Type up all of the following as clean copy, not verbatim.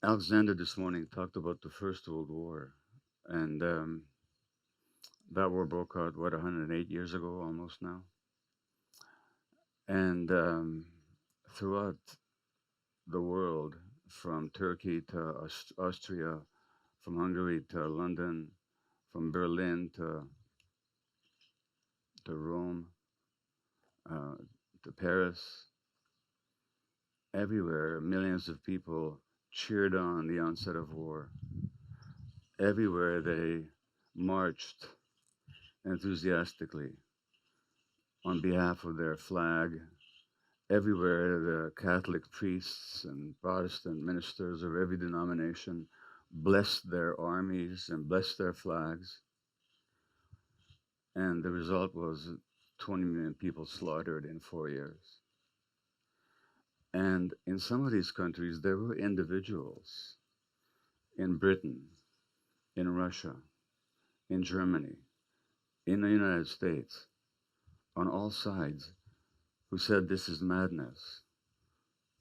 Alexander this morning talked about the First World War, and that war broke out, what, 108 years ago almost now? And throughout the world, from Turkey to Austria, from Hungary to London, from Berlin to Rome, uh, to Paris, everywhere, millions of people cheered on the onset of war. Everywhere they marched enthusiastically on behalf of their flag. Everywhere, the Catholic priests and Protestant ministers of every denomination blessed their armies and blessed their flags. And the result was 20 million people slaughtered in 4 years. And in some of these countries, there were individuals in Britain, in Russia, in Germany, in the United States, on all sides, who said, "This is madness.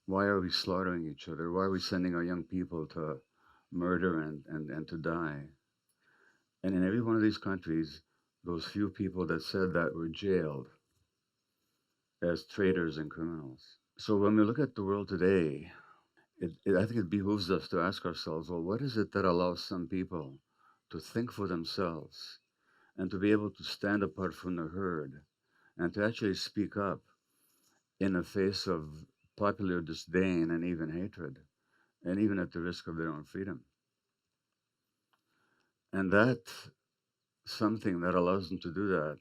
Why are we slaughtering each other? Why are we sending our young people to murder and to die?" And in every one of these countries, those few people that said that were jailed as traitors and criminals. So when we look at the world today, I think it behooves us to ask ourselves, well, what is it that allows some people to think for themselves and to be able to stand apart from the herd and to actually speak up in the face of popular disdain and even hatred, and even at the risk of their own freedom? And that something that allows them to do that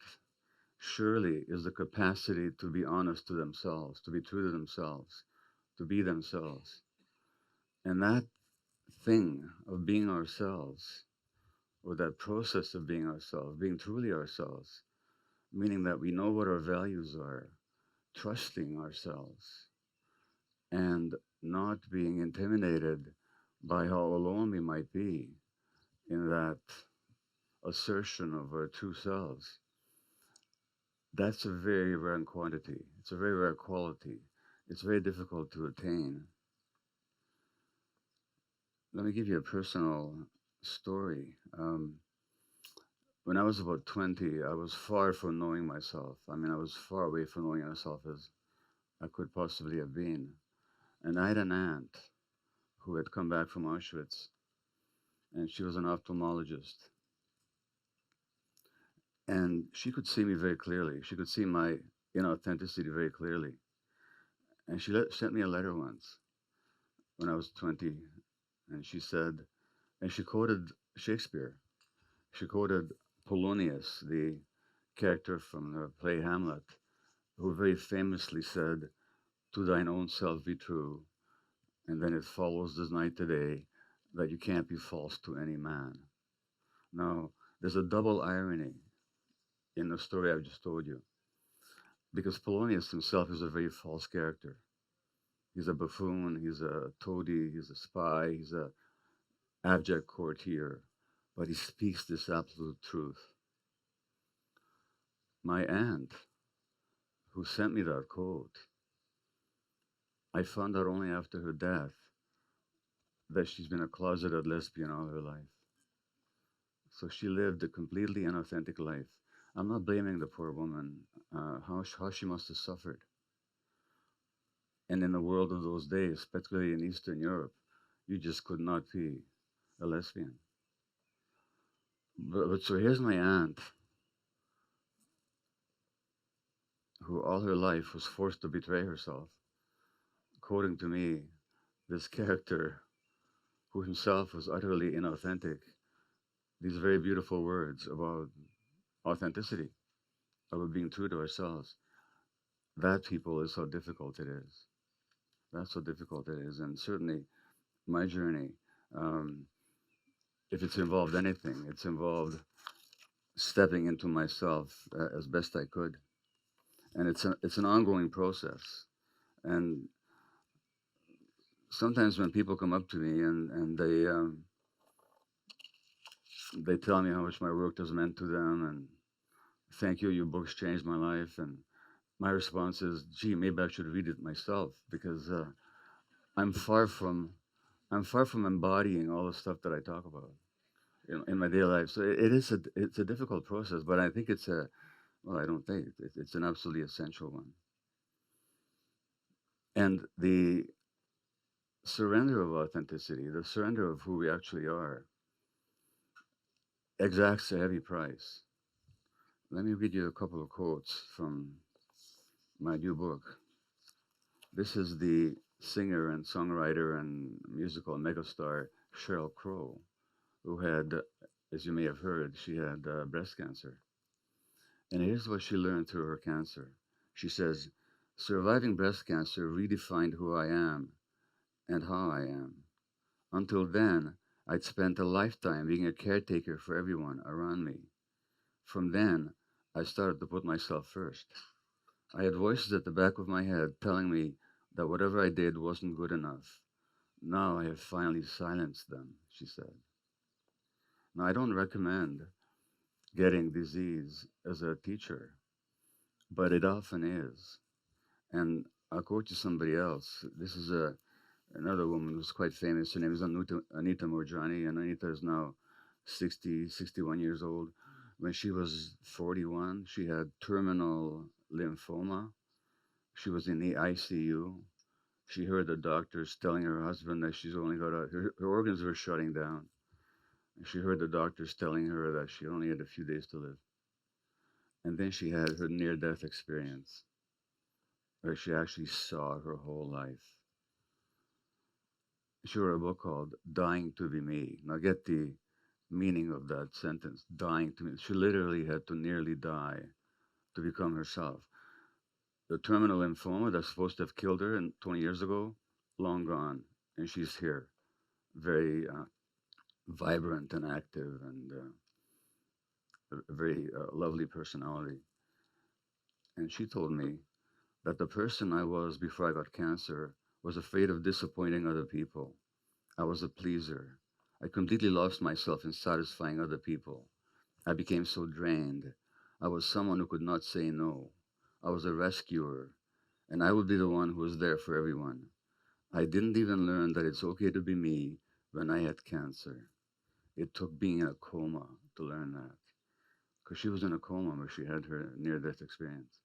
surely is the capacity to be honest to themselves, to be true to themselves, to be themselves. And that thing of being ourselves, or that process of being ourselves, being truly ourselves, meaning that we know what our values are, trusting ourselves, and not being intimidated by how alone we might be in that assertion of our true selves. That's a very rare quantity. It's a very rare quality. It's very difficult to attain. Let me give you a personal story. When I was about 20, I was far from knowing myself. I mean, I was far away from knowing myself as I could possibly have been. And I had an aunt who had come back from Auschwitz, and she was an ophthalmologist. And she could see me very clearly. She could see my inauthenticity very clearly. And she sent me a letter once when I was 20, and she said, and she quoted Shakespeare. She quoted Polonius, the character from the play Hamlet, who very famously said, "To thine own self be true, and then it follows this night today that you can't be false to any man." Now, there's a double irony in the story I've just told you, because Polonius himself is a very false character. He's a buffoon, he's a toady, he's a spy, he's a abject courtier, but he speaks this absolute truth. My aunt, who sent me that quote, I found out only after her death that she's been a closeted lesbian all her life. So she lived a completely inauthentic life. I'm not blaming the poor woman, how she must have suffered. And in the world of those days, particularly in Eastern Europe, you just could not be a lesbian. But so here's my aunt, who all her life was forced to betray herself, quoting to me this character who himself was utterly inauthentic, these very beautiful words about authenticity, about being true to ourselves. That, people, is how difficult it is. That's how difficult it is. And certainly my journey, um, if it's involved anything, it's involved stepping into myself as best I could. And it's an ongoing process. And sometimes when people come up to me and they tell me how much my work has meant to them, and thank you, your books changed my life. And my response is, gee, maybe I should read it myself, because I'm far from I'm far from embodying all the stuff that I talk about in my daily life. So it is it's a difficult process, but I think it's a well, I don't think it's an absolutely essential one. And the surrender of authenticity, the surrender of who we actually are, exacts a heavy price. Let me read you a couple of quotes from my new book. This is the singer and songwriter and musical megastar Sheryl Crow, who had, as you may have heard, she had breast cancer. And here's what she learned through her cancer. She says, surviving breast cancer redefined who I am and how I am. Until then, I'd spent a lifetime being a caretaker for everyone around me. From then, I started to put myself first. I had voices at the back of my head telling me that whatever I did wasn't good enough. Now I have finally silenced them, she said. Now, I don't recommend getting disease as a teacher, but it often is. And I'll quote you somebody else. This is another woman who's quite famous. Her name is Anita Moorjani, and Anita is now 60, 61 years old. When she was 41, she had terminal lymphoma. She was in the ICU. She heard the doctors telling her husband that she's only got her organs were shutting down. She heard the doctors telling her that she only had a few days to live. And then she had her near death experience, where she actually saw her whole life. She wrote a book called Dying to Be Me. Now, get the meaning of that sentence, dying to me. She literally had to nearly die to become herself. The terminal lymphoma that's supposed to have killed her 20 years ago, long gone. And she's here, very vibrant and active and a very lovely personality. And she told me that the person I was before I got cancer was afraid of disappointing other people. I was a pleaser. I completely lost myself in satisfying other people. I became so drained. I was someone who could not say no. I was a rescuer, and I would be the one who was there for everyone. I didn't even learn that it's okay to be me when I had cancer. It took being in a coma to learn that, because she was in a coma where she had her near death experience.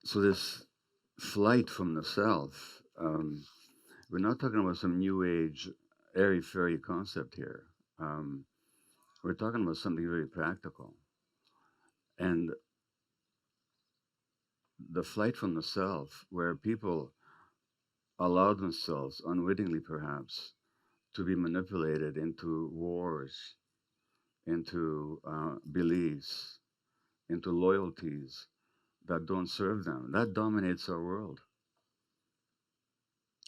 So, this flight from the self, we're not talking about some new age, airy fairy concept here. Um, we're talking about something very practical. And the flight from the self, where people allow themselves, unwittingly perhaps, to be manipulated into wars, into beliefs, into loyalties that don't serve them. That dominates our world.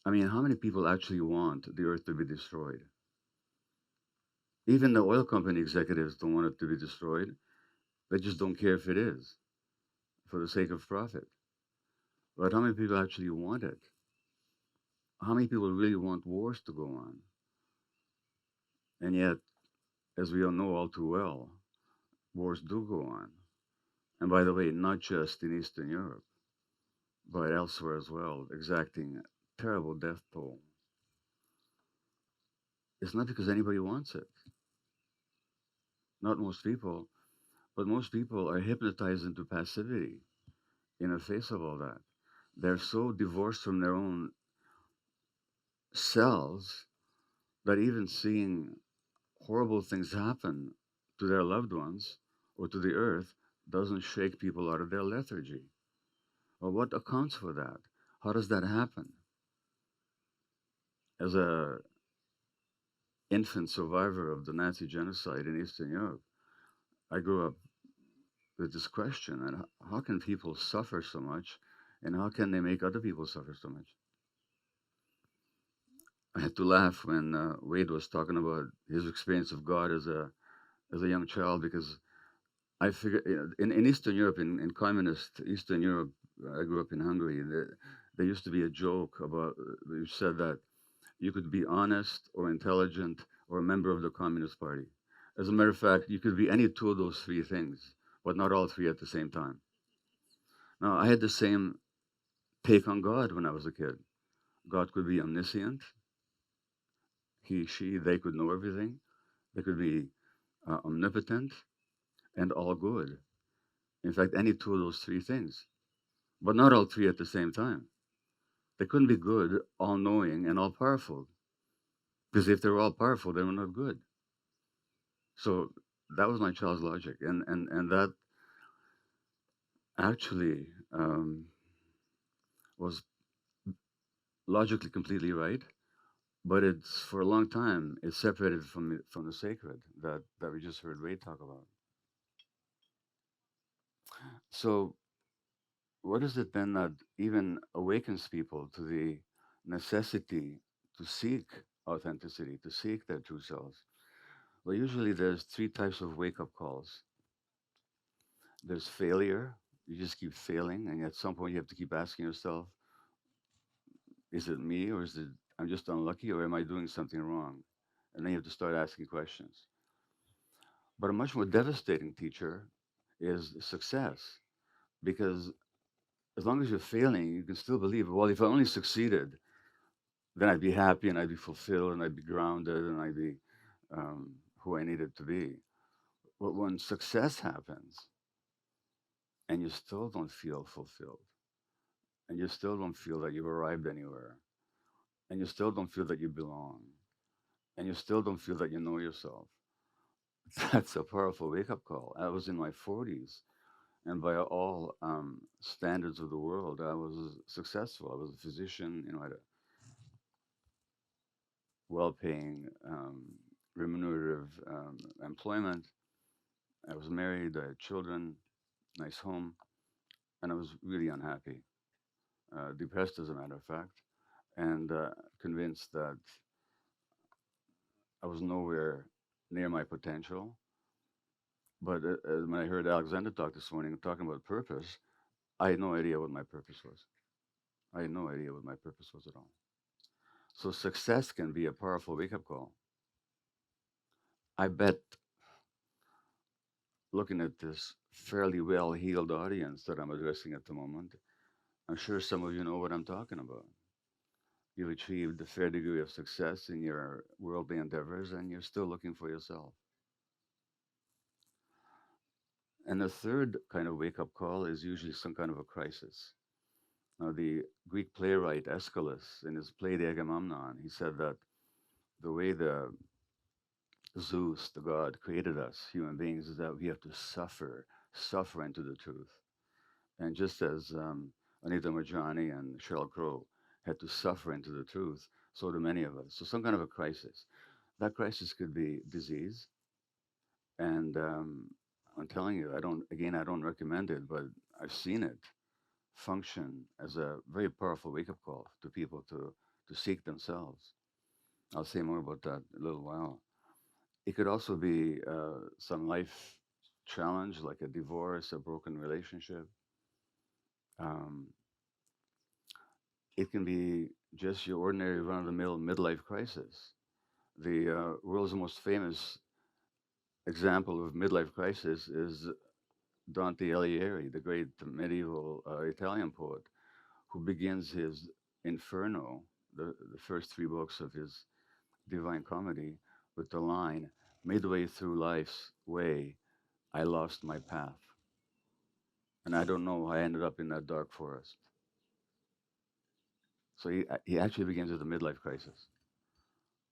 I mean, how many people actually want the earth to be destroyed? Even the oil company executives don't want it to be destroyed. They just don't care if it is for the sake of profit. But how many people actually want it? How many people really want wars to go on? And yet, as we all know all too well, wars do go on. And by the way, not just in Eastern Europe, but elsewhere as well, exacting terrible death toll. It's not because anybody wants it. Not most people, but most people are hypnotized into passivity in the face of all that. They're so divorced from their own selves that even seeing horrible things happen to their loved ones or to the earth doesn't shake people out of their lethargy. Well, what accounts for that? How does that happen? As a infant survivor of the Nazi genocide in Eastern Europe, I grew up with this question: and how can people suffer so much, and how can they make other people suffer so much? I had to laugh when Wade was talking about his experience of God as a young child, because I figured in Eastern Europe, in communist Eastern Europe, I grew up in Hungary. There used to be a joke about which said that you could be honest or intelligent or a member of the Communist Party. As a matter of fact, you could be any two of those three things, but not all three at the same time. Now, I had the same take on God when I was a kid. God could be omniscient. He, she, they could know everything. They could be omnipotent and all good. In fact, any two of those three things, but not all three at the same time. They couldn't be good, all knowing, and all powerful. Because if they were all powerful, they were not good. So that was my child's logic. And that actually was logically completely right. But it's for a long time, it's separated from the sacred that we just heard Ray talk about. So what is it then that even awakens people to the necessity to seek authenticity, to seek their true selves? Well, usually there's three types of wake up calls. There's failure. You just keep failing, and at some point you have to keep asking yourself, is it me, or is it I'm just unlucky, or am I doing something wrong? And then you have to start asking questions. But a much more devastating teacher is success, because as long as you're failing, you can still believe, well, if I only succeeded, then I'd be happy and I'd be fulfilled and I'd be grounded and I'd be who I needed to be. But when success happens and you still don't feel fulfilled, and you still don't feel that you've arrived anywhere, and you still don't feel that you belong, and you still don't feel that you know yourself, that's a powerful wake up call. I was in my 40s, and by all standards of the world, I was successful. I was a physician, I had a well-paying, remunerative employment. I was married, I had children, nice home, and I was really unhappy, depressed as a matter of fact, and convinced that I was nowhere near my potential. But when I heard Alexander talk this morning, talking about purpose, I had no idea what my purpose was. I had no idea what my purpose was at all. So success can be a powerful wake-up call. I bet, looking at this fairly well-heeled audience that I'm addressing at the moment, I'm sure some of you know what I'm talking about. You've achieved a fair degree of success in your worldly endeavors, and you're still looking for yourself. And the third kind of wake-up call is usually some kind of a crisis. Now, the Greek playwright Aeschylus, in his play The Agamemnon, he said that the way the Zeus, the god, created us, human beings, is that we have to suffer into the truth. And just as Anita Marjani and Sheryl Crow had to suffer into the truth, so do many of us. So some kind of a crisis. That crisis could be disease, and I'm telling you, I don't recommend it, but I've seen it function as a very powerful wake-up call to people to seek themselves. I'll say more about that in a little while. It could also be some life challenge, like a divorce, a broken relationship. Um, it can be just your ordinary run-of-the-mill midlife crisis. The world's most famous example of midlife crisis is Dante Alighieri, the great medieval Italian poet, who begins his Inferno, the first three books of his Divine Comedy, with the line, midway through life's way, I lost my path. And I don't know how I ended up in that dark forest. So he actually begins with a midlife crisis.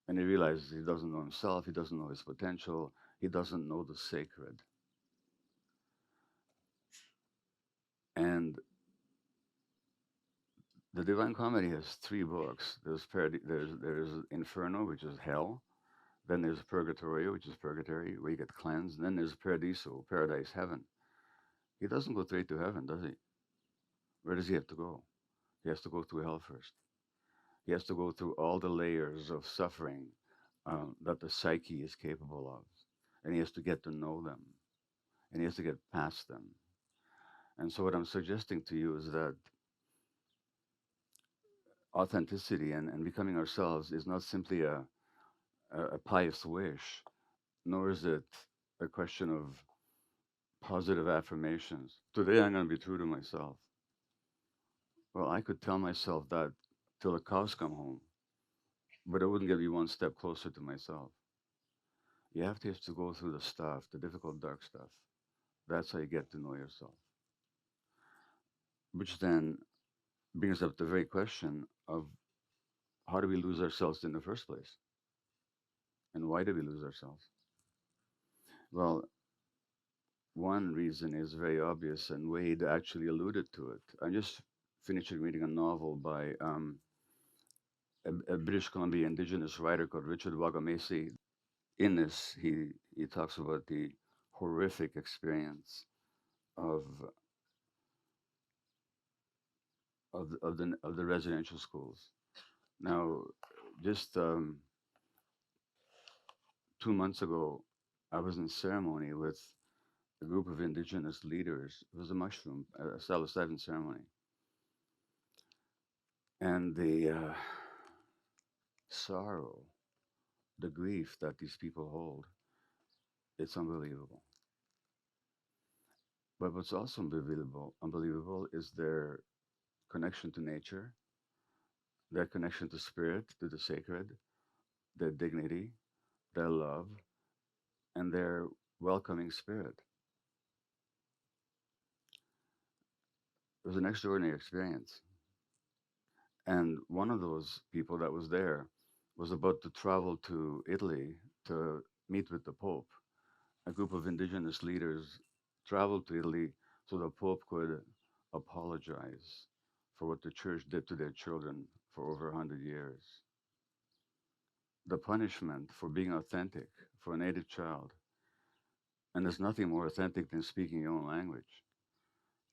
And he realizes he doesn't know himself, he doesn't know his potential, he doesn't know the sacred. And the Divine Comedy has three books. There's Inferno, which is hell. Then there's Purgatorio, which is purgatory, where you get cleansed. And then there's Paradiso, paradise, heaven. He doesn't go straight to heaven, does he? Where does he have to go? He has to go through hell first. He has to go through all the layers of suffering that the psyche is capable of. And he has to get to know them. And he has to get past them. And so, what I'm suggesting to you is that authenticity and becoming ourselves is not simply a pious wish, nor is it a question of positive affirmations. Today, I'm going to be true to myself. Well, I could tell myself that till the cows come home, but it wouldn't get you one step closer to myself. You have to go through the stuff, the difficult, dark stuff. That's how you get to know yourself. Which then brings up the very question of how do we lose ourselves in the first place? And why do we lose ourselves? Well, one reason is very obvious, and Wade actually alluded to it. I just finished reading a novel by a British Columbia indigenous writer called Richard Wagamese. In this, he talks about the horrific experience of of the residential schools. Now, just 2 months ago, I was in ceremony with a group of indigenous leaders. It was a mushroom, a psilocybin ceremony, and the sorrow, the grief that these people hold, it's unbelievable. But what's also unbelievable is their connection to nature, their connection to spirit, to the sacred, their dignity, their love, and their welcoming spirit. It was an extraordinary experience. And one of those people that was there was about to travel to Italy to meet with the Pope. A group of indigenous leaders traveled to Italy so the Pope could apologize for what the church did to their children for over 100 years. The punishment for being authentic for a native child, and there's nothing more authentic than speaking your own language.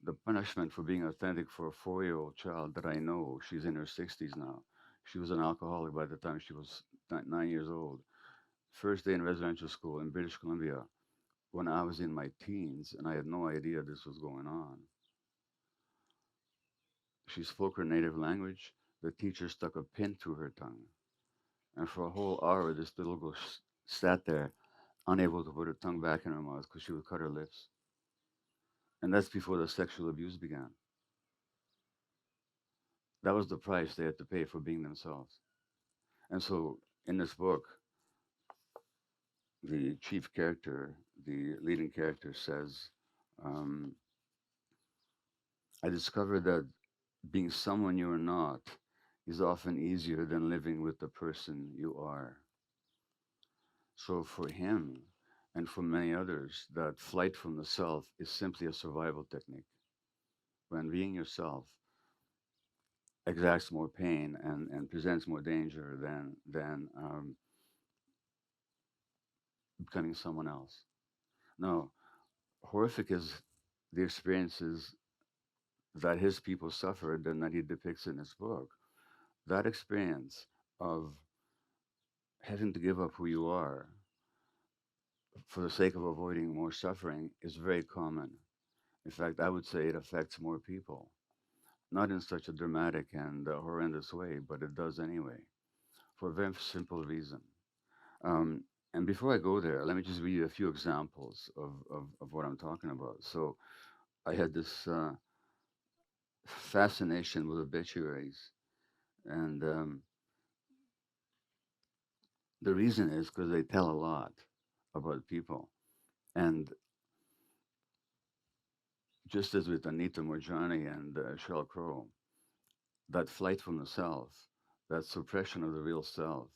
The punishment for being authentic for a 4-year-old child that I know, she's in her 60s now. She was an alcoholic by the time she was 9 years old. First day in residential school in British Columbia when I was in my teens and I had no idea this was going on. She spoke her native language. The teacher stuck a pin through her tongue. And for a whole hour, this little girl sat there, unable to put her tongue back in her mouth because she would cut her lips. And that's before the sexual abuse began. That was the price they had to pay for being themselves. And so in this book, the chief character, the leading character says, um, I discovered that being someone you are not is often easier than living with the person you are. So for him and for many others, that flight from the self is simply a survival technique. When being yourself exacts more pain and presents more danger than becoming someone else. Now, horrific is the experiences that his people suffered and that he depicts in his book. That experience of having to give up who you are for the sake of avoiding more suffering is very common. In fact, I would say it affects more people. Not in such a dramatic and horrendous way, but it does anyway, for a very simple reason. Um, and before I go there, let me just read you a few examples of what I'm talking about. So I had this fascination with obituaries, and the reason is because they tell a lot about people. And just as with Anita Morjani and Sheryl Crow, that flight from the self, that suppression of the real self,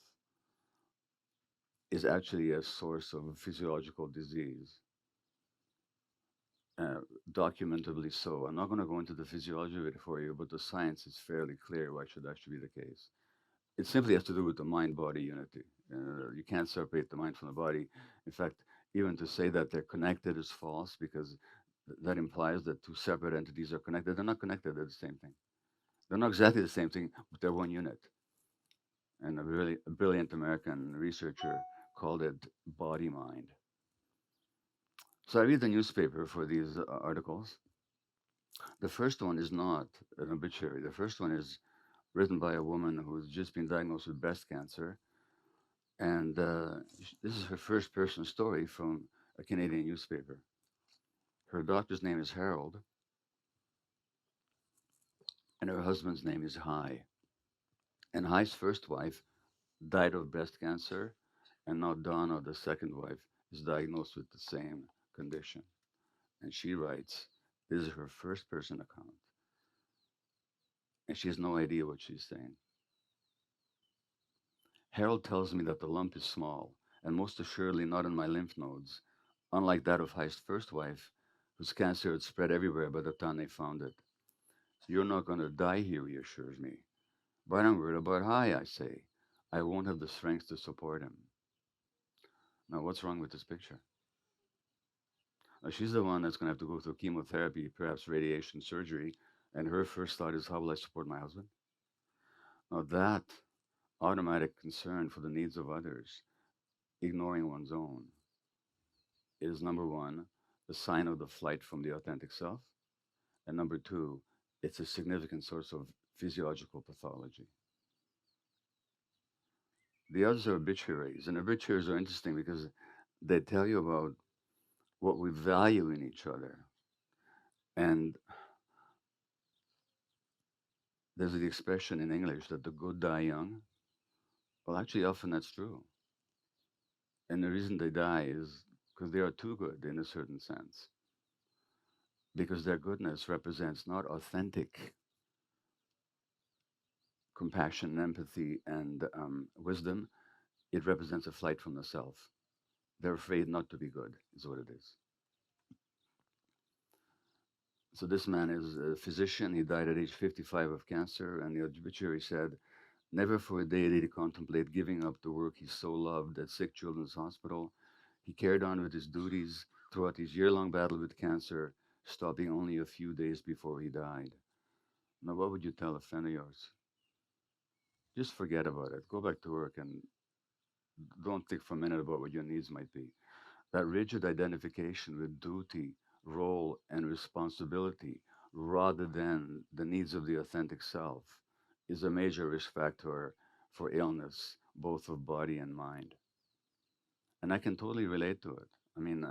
is actually a source of physiological disease, uh, documentably so. I'm not going to go into the physiology of it for you, but the science is fairly clear why should that should be the case. It simply has to do with the mind-body unity. You can't separate the mind from the body. In fact, even to say that they're connected is false because that implies that two separate entities are connected. They're not connected, they're the same thing. They're not exactly the same thing, but they're one unit. And a brilliant American researcher called it body mind. So I read the newspaper for these articles. The first one is not an obituary. The first one is written by a woman who's just been diagnosed with breast cancer. And this is her first person story from a Canadian newspaper. Her doctor's name is Harold, and her husband's name is Hai. And Hei's first wife died of breast cancer, and now Donna, the second wife, is diagnosed with the same condition. And she writes, this is her first person account, and she has no idea what she's saying. Harold tells me that the lump is small, and most assuredly not in my lymph nodes, unlike that of Hei's first wife, whose cancer had spread everywhere by the time they found it. You're not going to die, he reassures me. But I'm worried about Hai, I say. I won't have the strength to support him. Now, what's wrong with this picture? Now, she's the one that's going to have to go through chemotherapy, perhaps radiation surgery, and her first thought is, how will I support my husband? Now, that automatic concern for the needs of others, ignoring one's own, is number one, the sign of the flight from the authentic self. And number two, it's a significant source of physiological pathology. The others are obituaries, and obituaries are interesting because they tell you about what we value in each other. And there's the expression in English that the good die young. Well, actually, often that's true. And the reason they die is because they are too good in a certain sense, because their goodness represents not authentic compassion, empathy, and wisdom. It represents a flight from the self. They're afraid not to be good, is what it is. So this man is a physician. He died at age 55 of cancer, and the obituary said, never for a day did he contemplate giving up the work he so loved at Sick Children's Hospital. He carried on with his duties throughout his year-long battle with cancer, stopping only a few days before he died. Now, what would you tell a friend of yours? Just forget about it. Go back to work and don't think for a minute about what your needs might be. That rigid identification with duty, role, and responsibility rather than the needs of the authentic self is a major risk factor for illness, both of body and mind. And I can totally relate to it. I mean,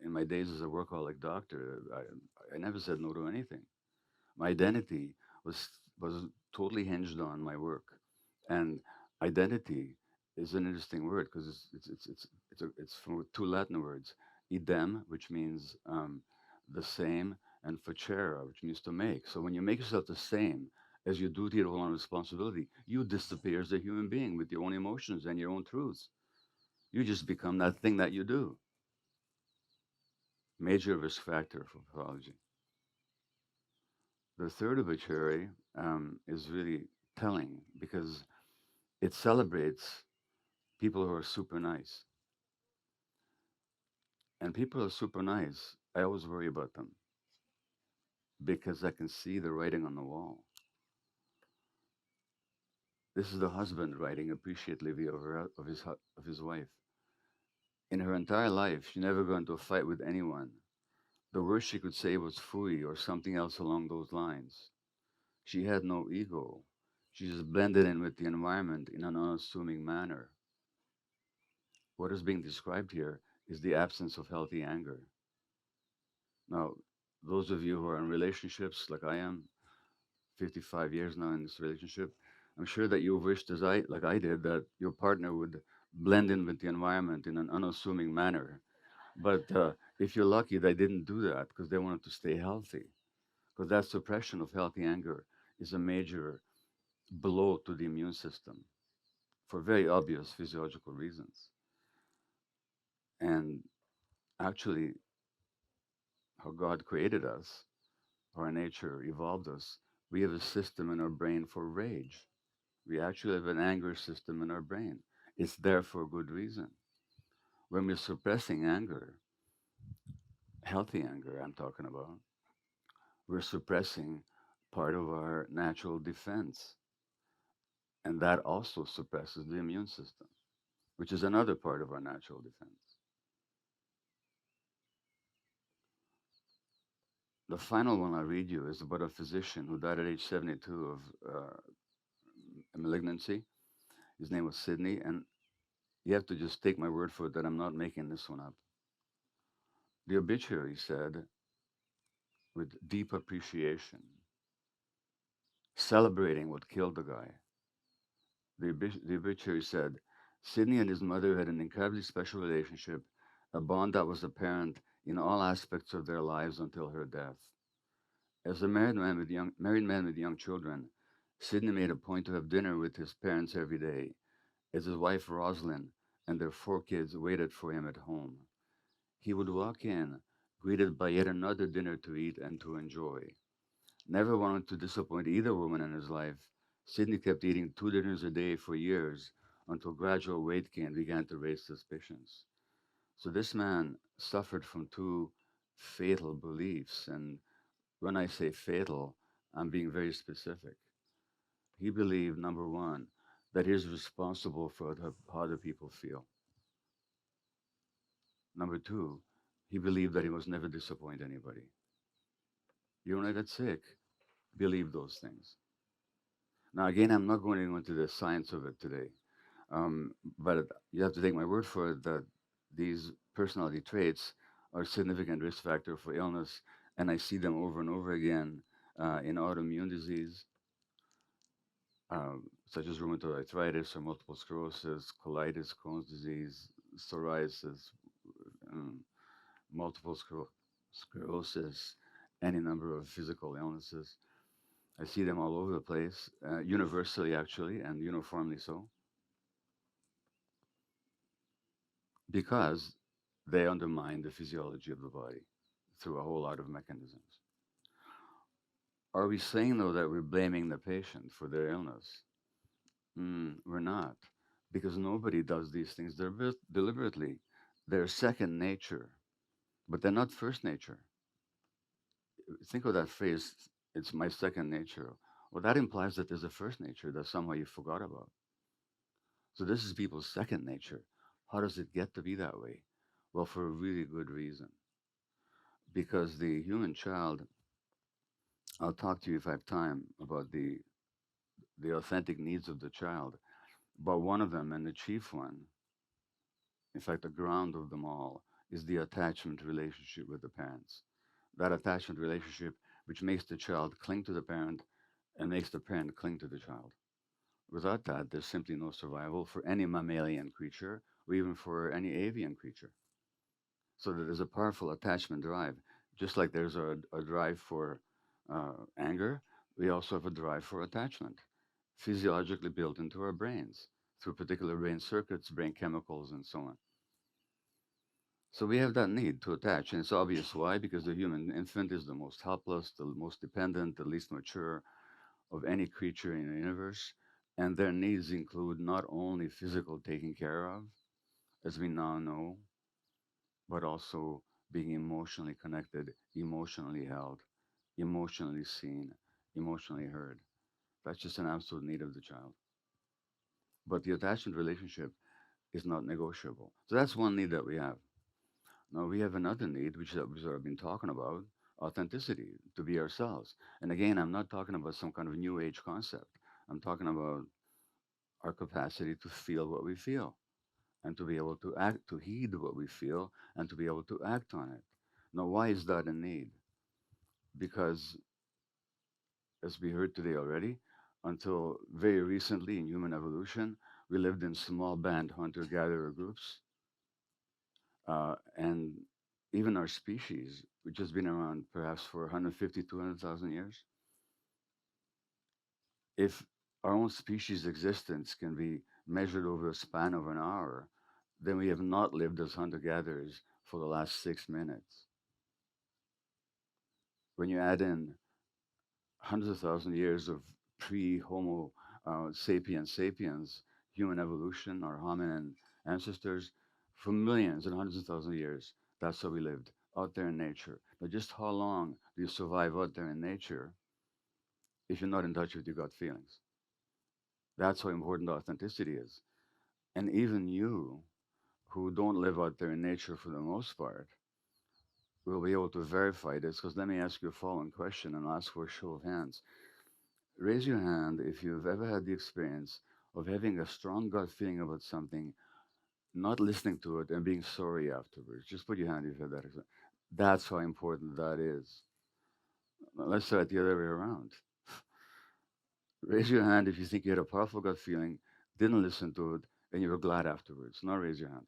in my days as a workaholic doctor, I never said no to anything. My identity was was totally hinged on my work, and identity is an interesting word because it's from two Latin words, idem, which means the same, and facere, which means to make. So when you make yourself the same as your duty, role, and responsibility, you disappear as a human being with your own emotions and your own truths. You just become that thing that you do. Major risk factor for pathology. The third obituary is really telling because it celebrates people who are super nice. And people who are super nice, I always worry about them because I can see the writing on the wall. This is the husband writing appreciatively of his wife. In her entire life, she never got into a fight with anyone. The worst she could say was fooey or something else along those lines. She had no ego. She just blended in with the environment in an unassuming manner. What is being described here is the absence of healthy anger. Now, those of you who are in relationships like I am, 55 years now in this relationship, I'm sure that you wished, like I did, that your partner would blend in with the environment in an unassuming manner. But if you're lucky, they didn't do that because they wanted to stay healthy. Because that suppression of healthy anger is a major blow to the immune system for very obvious physiological reasons. And actually, how God created us, how our nature evolved us, we have a system in our brain for rage. We actually have an anger system in our brain. It's there for a good reason. When we're suppressing anger, healthy anger, I'm talking about, we're suppressing part of our natural defense. And that also suppresses the immune system, which is another part of our natural defense. The final one I read you is about a physician who died at age 72 of a malignancy. His name was Sidney, and you have to just take my word for it that I'm not making this one up. The obituary said, with deep appreciation, celebrating what killed the guy. The obituary said, Sidney and his mother had an incredibly special relationship, a bond that was apparent in all aspects of their lives until her death. As a married man with young children, Sidney made a point to have dinner with his parents every day, as his wife Rosalind and their four kids waited for him at home. He would walk in, greeted by yet another dinner to eat and to enjoy. Never wanting to disappoint either woman in his life, Sidney kept eating two dinners a day for years until gradual weight gain began to raise suspicions. So this man suffered from two fatal beliefs, and when I say fatal, I'm being very specific. He believed, number one, that he's responsible for how other people feel. Number two, he believed that he must never disappoint anybody. You want to get sick? Believe those things. Now, again, I'm not going to go into the science of it today, but you have to take my word for it that these personality traits are a significant risk factor for illness, and I see them over and over again in autoimmune disease, such as rheumatoid arthritis or multiple sclerosis, colitis, Crohn's disease, psoriasis, um, multiple sclerosis, any number of physical illnesses. I see them all over the place, universally actually, and uniformly so, because they undermine the physiology of the body through a whole lot of mechanisms. Are we saying, though, that we're blaming the patient for their illness? We're not, because nobody does these things deliberately. They're second nature, but they're not first nature. Think of that phrase, it's my second nature. Well, that implies that there's a first nature that somehow you forgot about. So this is people's second nature. How does it get to be that way? Well, for a really good reason. Because the human child, I'll talk to you if I have time about the authentic needs of the child. But one of them, and the chief one, in fact, the ground of them all, is the attachment relationship with the parents. That attachment relationship which makes the child cling to the parent and makes the parent cling to the child. Without that, there's simply no survival for any mammalian creature or even for any avian creature. So that there's a powerful attachment drive. Just like there's a drive for anger, we also have a drive for attachment, physiologically built into our brains through particular brain circuits, brain chemicals, and so on. So we have that need to attach, and it's obvious why, because the human infant is the most helpless, the most dependent, the least mature of any creature in the universe, and their needs include not only physical taking care of, as we now know, but also being emotionally connected, emotionally held, emotionally seen, emotionally heard. That's just an absolute need of the child. But the attachment relationship is not negotiable. So that's one need that we have. Now we have another need, which I've been talking about, authenticity, to be ourselves. And again, I'm not talking about some kind of new age concept. I'm talking about our capacity to feel what we feel and to be able to act, to heed what we feel and to be able to act on it. Now, why is that a need? Because, as we heard today already, until very recently in human evolution, we lived in small band hunter gatherer groups. And even our species, which has been around perhaps for 150, 200,000 years, if our own species' existence can be measured over a span of an hour, then we have not lived as hunter gatherers for the last 6 minutes. When you add in hundreds of thousands of years of pre Homo sapiens sapiens, human evolution, our hominin ancestors, for millions and hundreds of thousands of years, that's how we lived out there in nature. But just how long do you survive out there in nature if you're not in touch with your gut feelings? That's how important authenticity is. And even you, who don't live out there in nature for the most part, will be able to verify this. Because let me ask you a following question and ask for a show of hands. Raise your hand if you've ever had the experience of having a strong gut feeling about something, not listening to it, and being sorry afterwards. Just put your hand if you've had that experience. That's how important that is. Let's try it the other way around. Raise your hand if you think you had a powerful gut feeling, didn't listen to it and you were glad afterwards? Now raise your hand.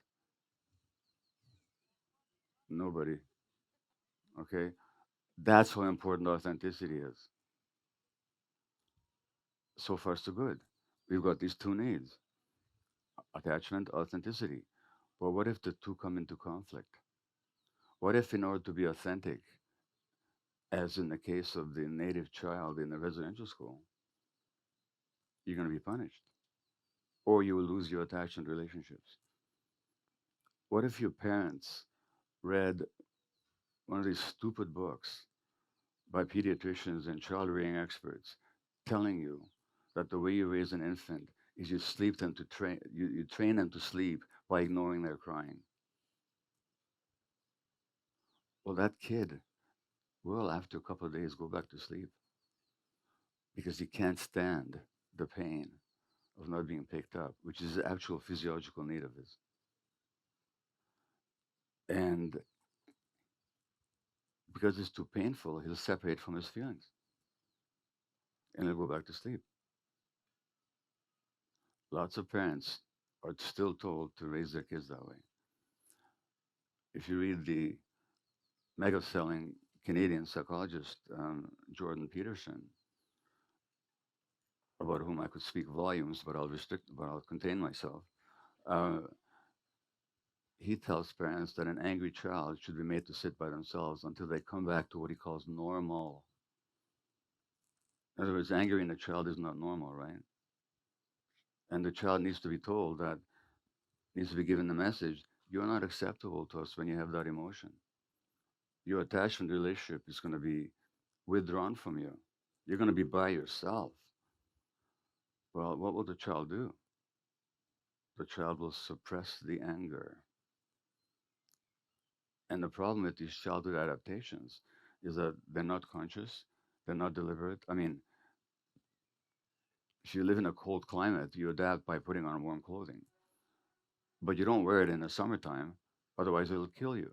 Nobody. Okay? That's how important authenticity is. So far, so good. We've got these two needs: attachment, authenticity. But what if the two come into conflict? What if, in order to be authentic, as in the case of the native child in the residential school, you're going to be punished or you will lose your attachment relationships? What if your parents read one of these stupid books by pediatricians and child rearing experts telling you that the way you raise an infant is you sleep them to train you train them to sleep by ignoring their crying? Well, that kid will, after a couple of days, go back to sleep because he can't stand the pain of not being picked up, which is the actual physiological need of his. And because it's too painful, he'll separate from his feelings and he'll go back to sleep. Lots of parents are still told to raise their kids that way. If you read the mega selling Canadian psychologist, Jordan Peterson, about whom I could speak volumes, but I'll contain myself. Uh, he tells parents that an angry child should be made to sit by themselves until they come back to what he calls normal. In other words, anger in a child is not normal, right? And the child needs to be told that, needs to be given the message: you're not acceptable to us when you have that emotion. Your attachment relationship is going to be withdrawn from you. You're going to be by yourself. Well, what will the child do? The child will suppress the anger. And the problem with these childhood adaptations is that they're not conscious, they're not deliberate. I mean, if you live in a cold climate, you adapt by putting on warm clothing, but you don't wear it in the summertime, otherwise it'll kill you.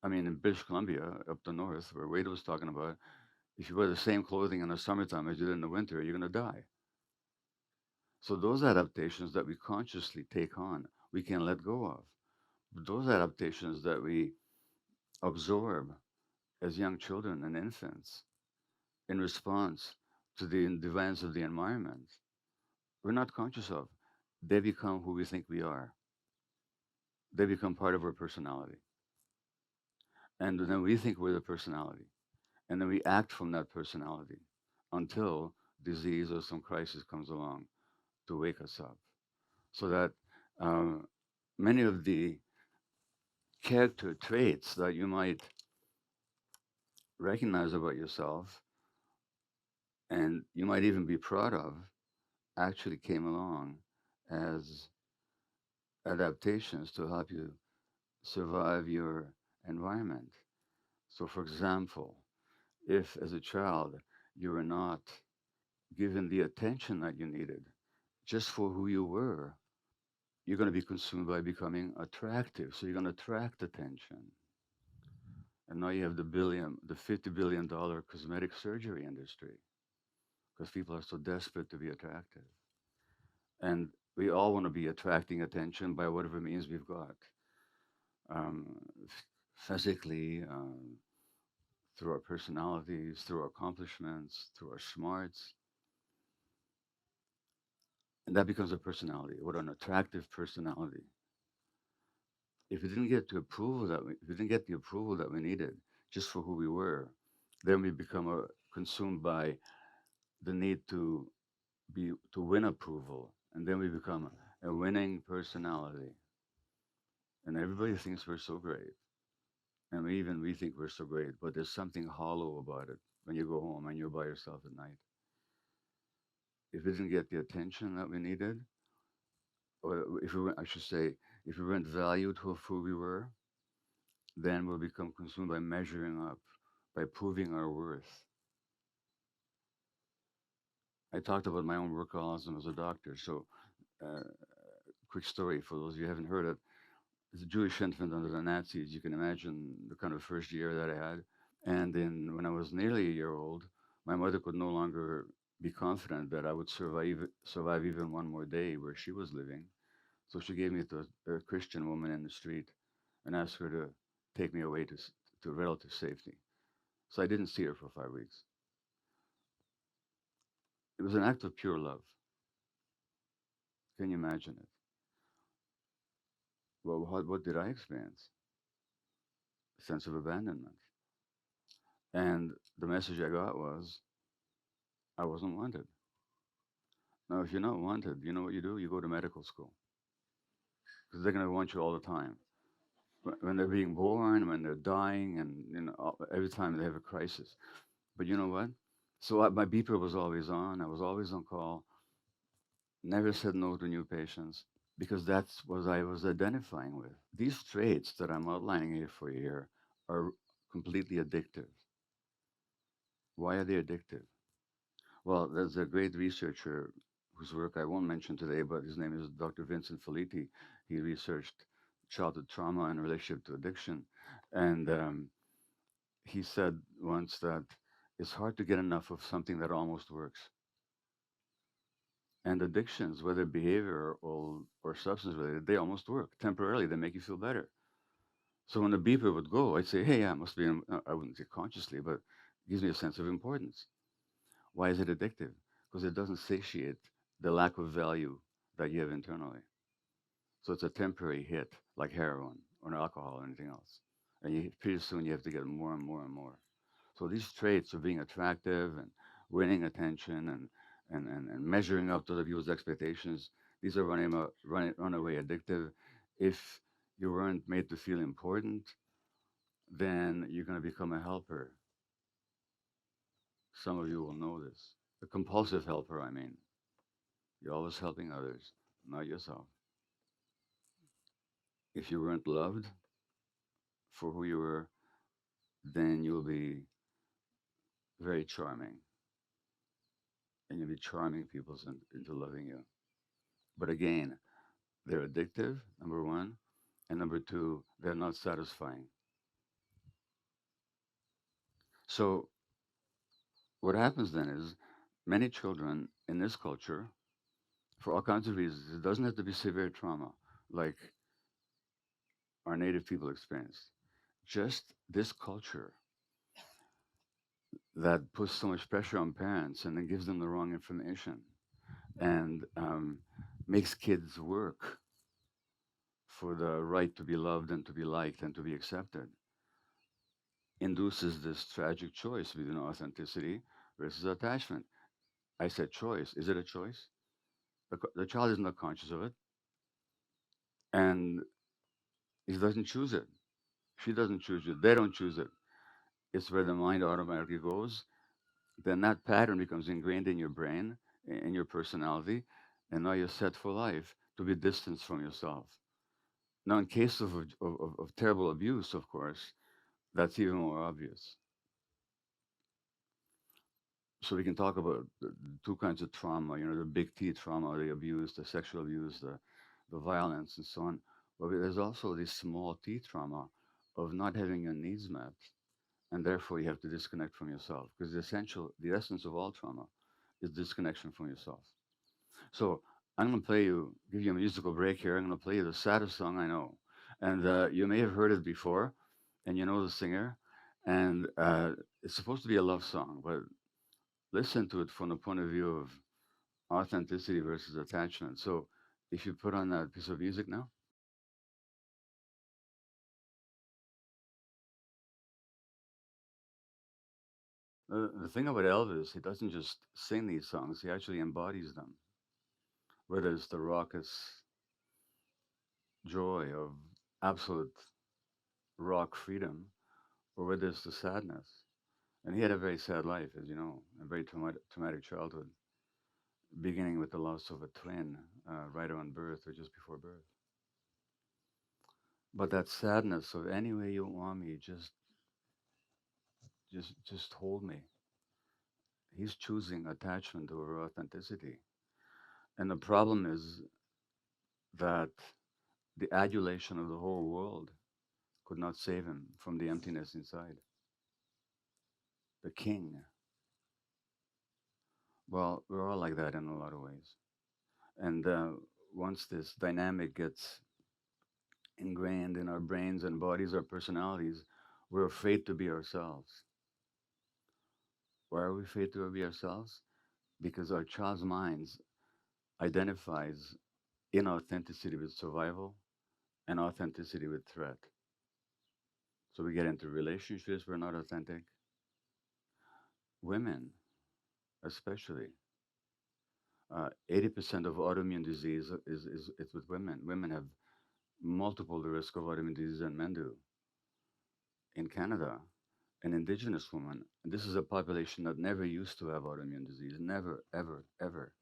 I mean, in British Columbia, up the north, where Wade was talking about, if you wear the same clothing in the summertime as you did in the winter, you're going to die. So those adaptations that we consciously take on, we can let go of. But those adaptations that we absorb as young children and infants in response to the demands of the environment, we're not conscious of. They become who we think we are. They become part of our personality. And then we think we're the personality. And then we act from that personality until disease or some crisis comes along to wake us up. So that um, many of the character traits that you might recognize about yourself and you might even be proud of actually came along as adaptations to help you survive your environment. So, for example, if as a child you were not given the attention that you needed just for who you were, you're going to be consumed by becoming attractive. So, you're going to attract attention. And now you have the $50 billion cosmetic surgery industry because people are so desperate to be attractive. And we all want to be attracting attention by whatever means we've got, physically, through our personalities, through our accomplishments, through our smarts. And that becomes a personality. What an attractive personality. If we didn't get if we didn't get the approval that we needed just for who we were, then we become consumed by the need to win approval, and then we become a winning personality. And everybody thinks we're so great, and we think we're so great, but there's something hollow about it when you go home and you're by yourself at night. If we didn't get the attention that we needed, or if we were, I should say, if we weren't valued for who we were, then we'll become consumed by measuring up, by proving our worth. I talked about my own workaholism as a doctor. So, uh, quick story for those of you who haven't heard it. As a Jewish infant under the Nazis, you can imagine the kind of first year that I had. And then when I was nearly a year old, my mother could no longer be confident that I would survive even one more day where she was living. So she gave me to a Christian woman in the street and asked her to take me away to relative safety. So I didn't see her for 5 weeks. It was an act of pure love. Can you imagine it? Well, what did I experience? A sense of abandonment. And the message I got was I wasn't wanted. Now, if you're not wanted, you know what you do? You go to medical school because they're going to want you all the time. When they're being born, when they're dying, and every time they have a crisis. But you know what? So my beeper was always on. I was always on call. Never said no to new patients because that's what I was identifying with. These traits that I'm outlining here for you here are completely addictive. Why are they addictive? Well, there's a great researcher whose work I won't mention today, but his name is Dr. Vincent Felitti. He researched childhood trauma in relationship to addiction. And he said once that it's hard to get enough of something that almost works. And addictions, whether behavior or substance related, they almost work. Temporarily, they make you feel better. So when the beeper would go, I'd say, hey, yeah, I must be, I wouldn't say consciously, but it gives me a sense of importance. Why is it addictive? Because it doesn't satiate the lack of value that you have internally. So it's a temporary hit, like heroin or alcohol or anything else. And pretty soon you have to get more and more and more. So these traits of being attractive and winning attention and measuring up to the viewers' expectations, these are runaway addictive. If you weren't made to feel important, then you're going to become a helper. Some of you will know this. A compulsive helper, I mean. You're always helping others, not yourself. If you weren't loved for who you were, then you'll be very charming. And you'll be charming people into loving you. But again, they're addictive, number one. And number two, they're not satisfying. So what happens then is many children in this culture, for all kinds of reasons, it doesn't have to be severe trauma like our native people experienced. Just this culture that puts so much pressure on parents and then gives them the wrong information and makes kids work for the right to be loved and to be liked and to be accepted, induces this tragic choice between authenticity versus attachment. I said choice. Is it a choice? The child is not conscious of it, and he doesn't choose it. She doesn't choose it. They don't choose it. It's where the mind automatically goes. Then that pattern becomes ingrained in your brain, in your personality, and now you're set for life to be distanced from yourself. Now, in case of terrible abuse, of course, that's even more obvious. So we can talk about the two kinds of trauma, the big T trauma, the abuse, the sexual abuse, the violence, and so on. But there's also the small T trauma of not having your needs met, and therefore you have to disconnect from yourself. Because the essence of all trauma is disconnection from yourself. So I'm going to give you a musical break here. I'm going to play you the saddest song I know. And you may have heard it before, and you know the singer. And it's supposed to be a love song, but listen to it from the point of view of authenticity versus attachment. So if you put on that piece of music now, the thing about Elvis, he doesn't just sing these songs, he actually embodies them. Whether it's the raucous joy of absolute rock freedom, or whether it's the sadness. And he had a very sad life, as you know, a very traumatic childhood, beginning with the loss of a twin right around birth or just before birth. But that sadness of any way you want me, just hold me. He's choosing attachment over authenticity. And the problem is that the adulation of the whole world could not save him from the emptiness inside. The king, Well, we're all like that in a lot of ways. And once this dynamic gets ingrained in our brains and bodies, our personalities, we're afraid to be ourselves. Why are we afraid to be ourselves? Because our child's minds identifies inauthenticity with survival and authenticity with threat. So we get into relationships we're not authentic. Women, especially, 80% of autoimmune disease is with women. Women have multiple the risk of autoimmune disease than men do. In Canada, an indigenous woman, and this is a population that never used to have autoimmune disease, never, ever, ever.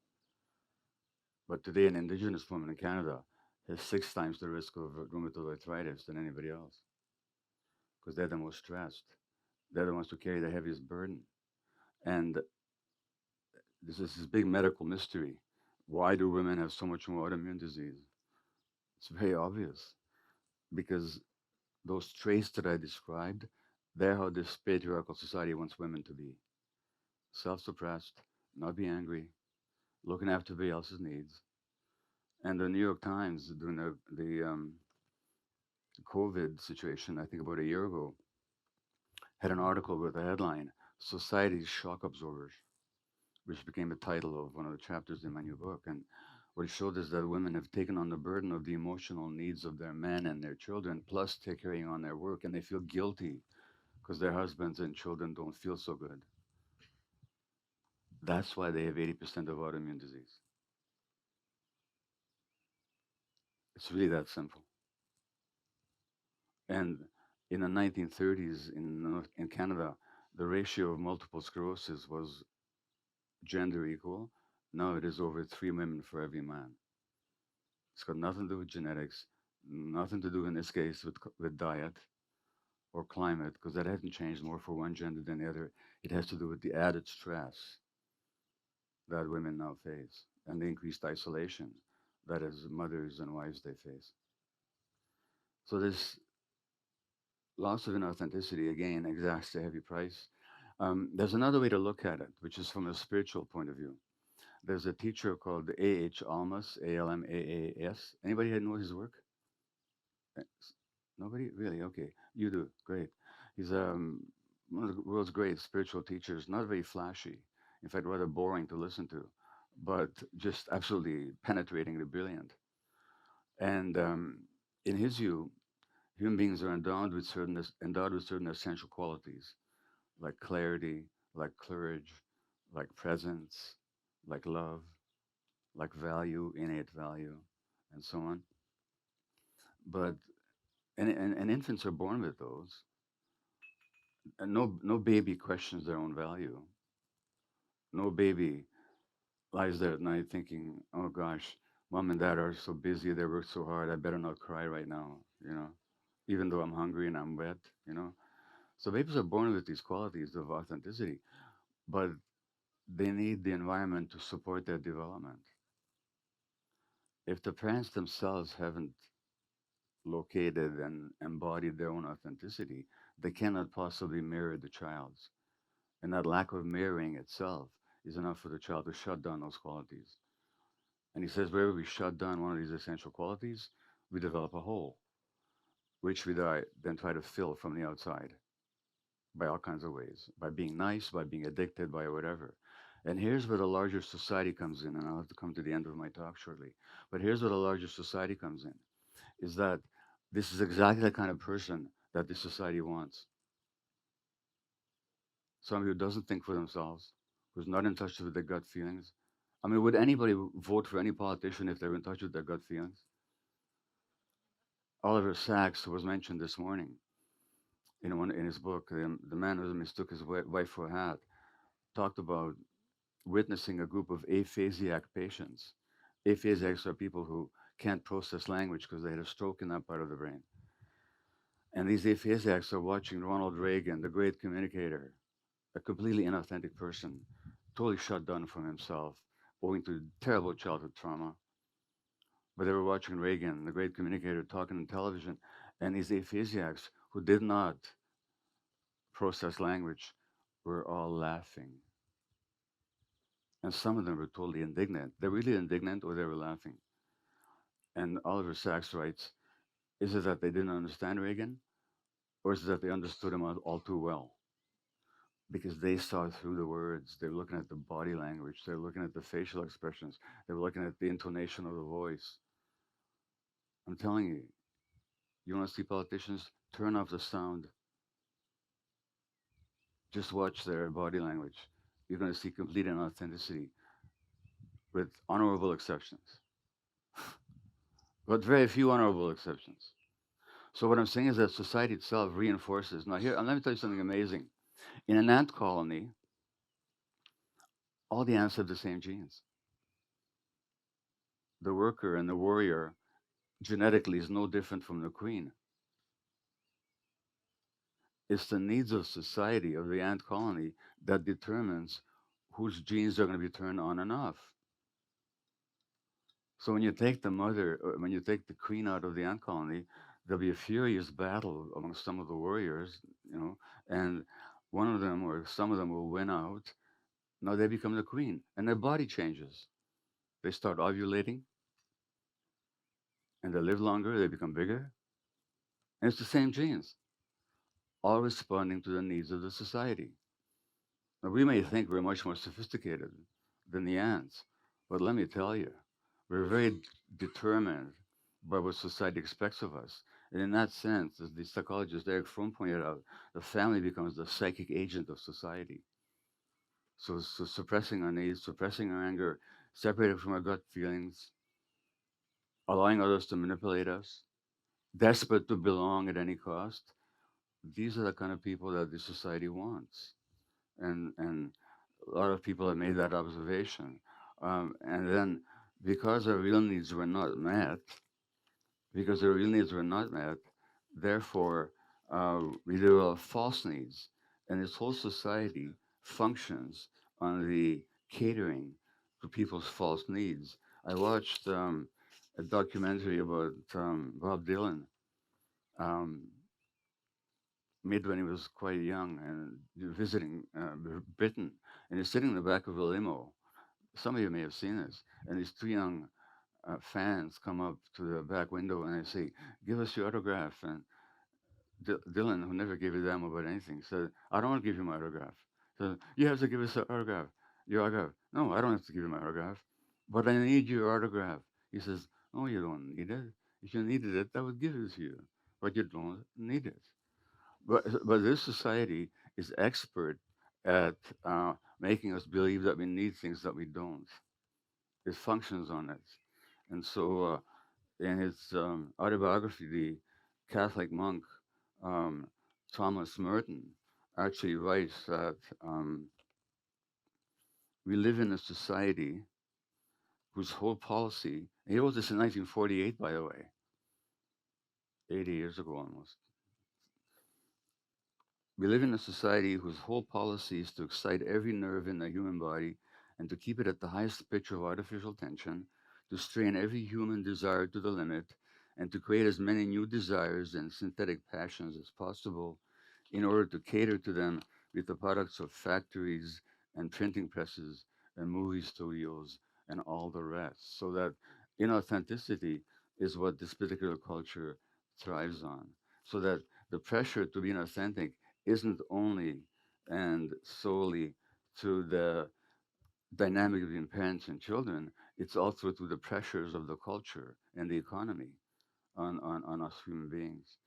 But today, an indigenous woman in Canada has 6 times the risk of rheumatoid arthritis than anybody else because they're the most stressed. They're the ones who carry the heaviest burden. And this is this big medical mystery. Why do women have so much more autoimmune disease? It's very obvious because those traits that I described, they're how this patriarchal society wants women to be: self suppressed, not be angry, looking after everybody else's needs. And the New York Times, during the COVID situation, I think about a year ago, had an article with the headline Society's Shock Absorbers, which became the title of one of the chapters in my new book. And what it showed is that women have taken on the burden of the emotional needs of their men and their children, plus they're carrying on their work, and they feel guilty because their husbands and children don't feel so good. That's why they have 80% of autoimmune disease. It's really that simple. And in the 1930s in Canada, the ratio of multiple sclerosis was gender equal. Now it is over 3 women for every man. It's got nothing to do with genetics, nothing to do in this case with diet or climate, because that hasn't changed more for one gender than the other. It has to do with the added stress that women now face and the increased isolation that as mothers and wives they face. So this loss of inauthenticity again exacts a heavy price. There's another way to look at it, which is from a spiritual point of view. There's a teacher called A.H. Almas, Almaas. Anybody know his work? Uh, Nobody? Really? Okay. You do. Great. He's one of the world's great spiritual teachers, not very flashy. In fact, rather boring to listen to, but just absolutely penetratingly brilliant. And in his view, human beings are endowed with certain essential qualities like clarity, like courage, like presence, like love, like value, innate value, and so on. But and infants are born with those, and no baby questions their own value. No baby lies there at night thinking, "Oh gosh, mom and dad are so busy. They work so hard. I better not cry right now." Even though I'm hungry and I'm wet. So babies are born with these qualities of authenticity, but they need the environment to support their development. If the parents themselves haven't located and embodied their own authenticity, they cannot possibly mirror the child's. And that lack of mirroring itself is enough for the child to shut down those qualities. And he says, wherever we shut down one of these essential qualities, we develop a hole, which we then try to fill from the outside by all kinds of ways, by being nice, by being addicted, by whatever. And here's where the larger society comes in, and I'll have to come to the end of my talk shortly. But here's where the larger society comes in, is that this is exactly the kind of person that this society wants. Somebody who doesn't think for themselves, who's not in touch with their gut feelings. I mean, would anybody vote for any politician if they're in touch with their gut feelings? Oliver Sacks, who was mentioned this morning in his book, The Man Who Mistook His Wife for a Hat, talked about witnessing a group of aphasiac patients. Aphasiacs are people who can't process language because they had a stroke in that part of the brain. And these aphasiacs are watching Ronald Reagan, the great communicator, a completely inauthentic person, totally shut down from himself, owing to terrible childhood trauma. But they were watching Reagan, the great communicator, talking on television, and these aphasiacs who did not process language were all laughing. And some of them were totally indignant. They're really indignant or they were laughing. And Oliver Sacks writes, is it that they didn't understand Reagan? Or is it that they understood him all too well? Because they saw through the words. They were looking at the body language. They were looking at the facial expressions. They were looking at the intonation of the voice. I'm telling you, you want to see politicians? Turn off the sound. Just watch their body language. You're going to see complete inauthenticity with honorable exceptions, but very few honorable exceptions. So what I'm saying is that society itself reinforces. Now here, let me tell you something amazing. In an ant colony, all the ants have the same genes. The worker and the warrior genetically is no different from the queen. It's the needs of society, of the ant colony, that determines whose genes are going to be turned on and off. So when you take the mother, when you take the queen out of the ant colony, there'll be a furious battle among some of the warriors, and one of them or some of them will win out. Now they become the queen, and their body changes. They start ovulating, and they live longer. They become bigger, and it's the same genes, all responding to the needs of the society. Now we may think we're much more sophisticated than the ants, but let me tell you, we're very determined by what society expects of us. And in that sense, as the psychologist Eric Fromm pointed out, the family becomes the psychic agent of society. So suppressing our needs, suppressing our anger, separated from our gut feelings, allowing others to manipulate us, desperate to belong at any cost, these are the kind of people that the society wants. And a lot of people have made that observation. And then because our real needs were not met, because their real needs were not met. Therefore, we develop false needs, and this whole society functions on the catering to people's false needs. I watched a documentary about Bob Dylan, um, made when he was quite young and visiting Britain, and he's sitting in the back of a limo. Some of you may have seen this, and these two young fans come up to the back window and they say, "Give us your autograph." And Dylan, who never gave a damn about anything, said, "I don't want to give you my autograph." So you have to give us an autograph. Your autograph. No, I don't have to give you my autograph, but I need your autograph. He says, "Oh, you don't need it. If you needed it, I would give it to you, but you don't need it." But this society is expert at making us believe that we need things that we don't. It functions on it, and so. In his autobiography, the Catholic monk um, Thomas Merton actually writes that we live in a society whose whole policy, and he wrote this in 1948, by the way, 80 years ago almost. We live in a society whose whole policy is to excite every nerve in the human body and to keep it at the highest pitch of artificial tension, to strain every human desire to the limit, and to create as many new desires and synthetic passions as possible in order to cater to them with the products of factories and printing presses and movie studios and all the rest. So that inauthenticity is what this particular culture thrives on. So that the pressure to be inauthentic isn't only and solely through the dynamic between parents and children, it's also through the pressures of the culture and the economy on us human beings.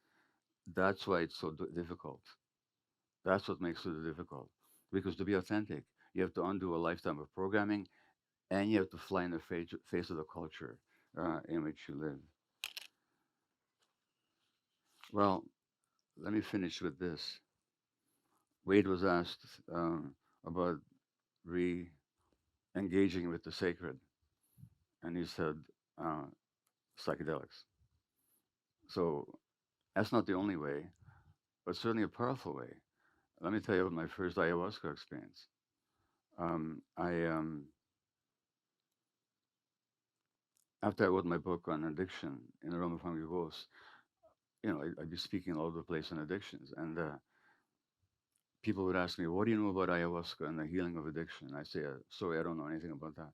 That's why it's so difficult. That's what makes it difficult. Because to be authentic, you have to undo a lifetime of programming and you have to fly in the face of the culture in which you live. Well, let me finish with this. Wade was asked about re engaging with the sacred, and he said uh, psychedelics. So that's not the only way, but certainly a powerful way. Let me tell you about my first ayahuasca experience. I After I wrote my book on addiction in the realm of hungry ghosts, I'd be speaking all over the place on addictions, and people would ask me, "What do you know about ayahuasca and the healing of addiction?" I say, "Sorry, I don't know anything about that."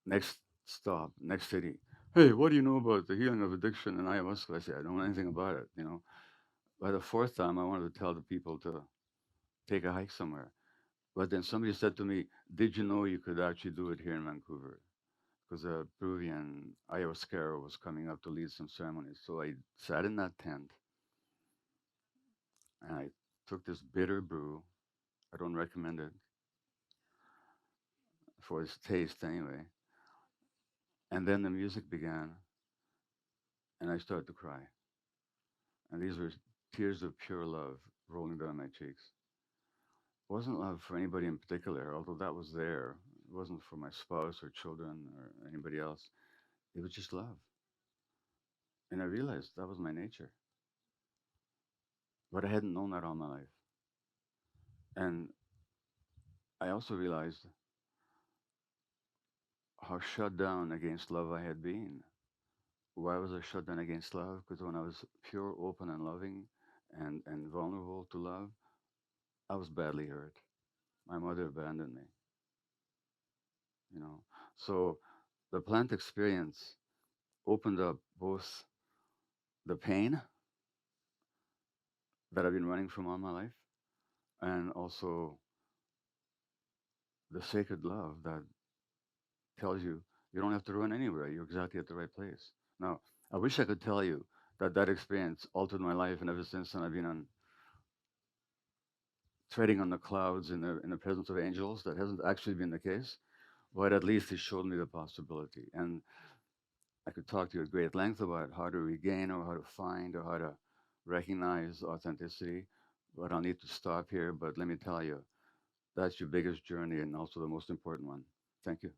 Next stop, next city. "Hey, what do you know about the healing of addiction and ayahuasca?" I say, "I don't know anything about it." By the fourth time, I wanted to tell the people to take a hike somewhere. But then somebody said to me, "Did you know you could actually do it here in Vancouver?" Because a Peruvian ayahuasca was coming up to lead some ceremonies. So I sat in that tent and I took this bitter brew. I don't recommend it for its taste anyway. And then the music began and I started to cry. And these were tears of pure love rolling down my cheeks. It wasn't love for anybody in particular, although that was there. It wasn't for my spouse or children or anybody else. It was just love. And I realized that was my nature. But I hadn't known that all my life. And I also realized how shut down against love I had been. Why was I shut down against love? Because when I was pure, open, and loving and vulnerable to love, I was badly hurt. My mother abandoned me. So the plant experience opened up both the pain that I've been running from all my life and also the sacred love that tells you you don't have to run anywhere. You're exactly at the right place. Now, I wish I could tell you that that experience altered my life, and ever since then I've been on treading on the clouds in the presence of angels. That hasn't actually been the case, but at least it showed me the possibility. And I could talk to you at great length about how to regain or how to find or how to recognize authenticity, but I'll need to stop here. But let me tell you, that's your biggest journey and also the most important one. Thank you.